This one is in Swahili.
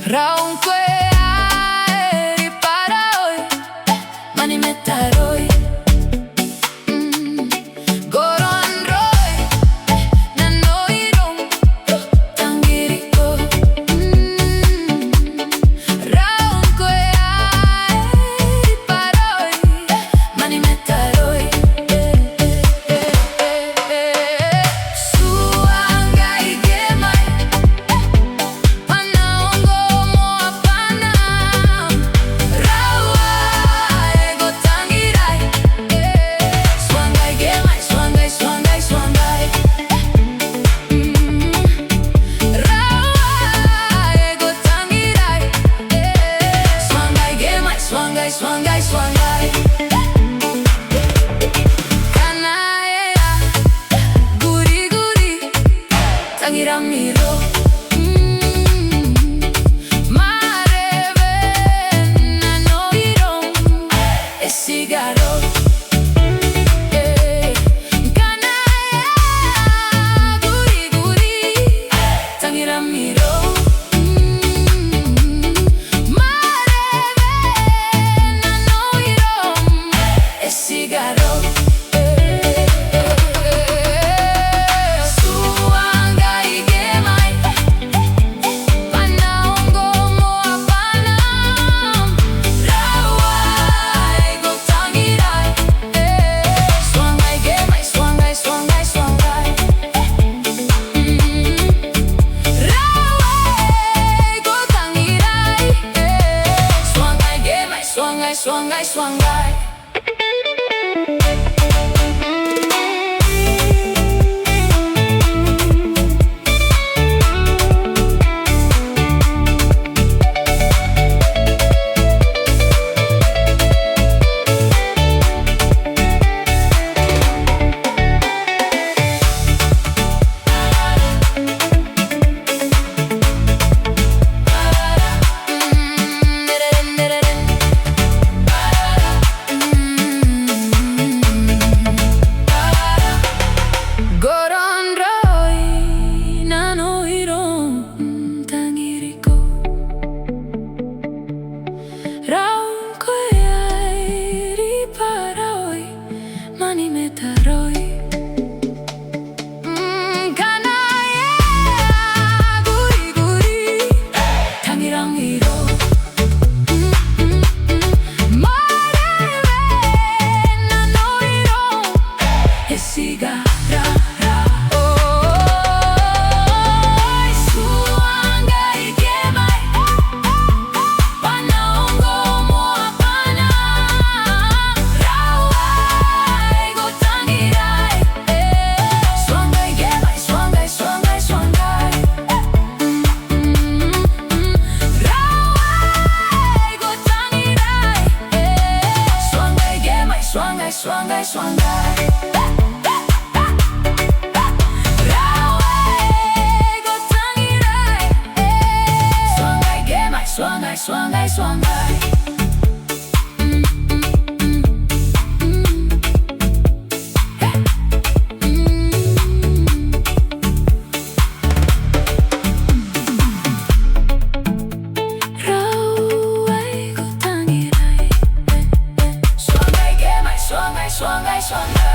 Raunque aerei para hoy, mani metaroi. Goron roi, nanoiron, tangiriko. Raunque aerei para hoy, mani metaroi. TUANGAI KEEMAI, panaongo mo apana. Rawa ego tangirai. TUANGAI KEEMAI, TUANGAI, TUANGAI, TUANGAI. Rawa ego tangirai. TUANGAI KEEMAI, TUANGAI, TUANGAI, TUANGAI. Kanaea, guri guri, tangiramiro. Mareve, nanoiron, esigaro. Kanaea, guri guri, tangiramiro. Mareve, nanoiron, esigaro. TUANGAI KEEMAI, panaongo mo apana. Rawa ego tangirai. TUANGAI KEEMAI, TUANGAI, TUANGAI, TUANGAI. Rawa ego tangirai. TUANGAI KEEMAI, TUANGAI, TUANGAI, TUANGAI. Goron roi, nanoiron, tangiriko. Raunque aerei para hoy, mani metaroi. Kanaea, guri guri, tangirangiro. Mareve, nanoiron, esigara. TUANGAI KEEMAI, panaongo mo apana. Rawa ego tangirai. TUANGAI KEEMAI, TUANGAI, TUANGAI, TUANGAI. Rawa ego tangirai. TUANGAI KEEMAI, TUANGAI, TUANGAI, TUANGAI. TUANGAI, TUANGAI, TUANGAI. Rawa ego tangirai. TUANGAI KEEMAI, TUANGAI, TUANGAI, TUANGAI.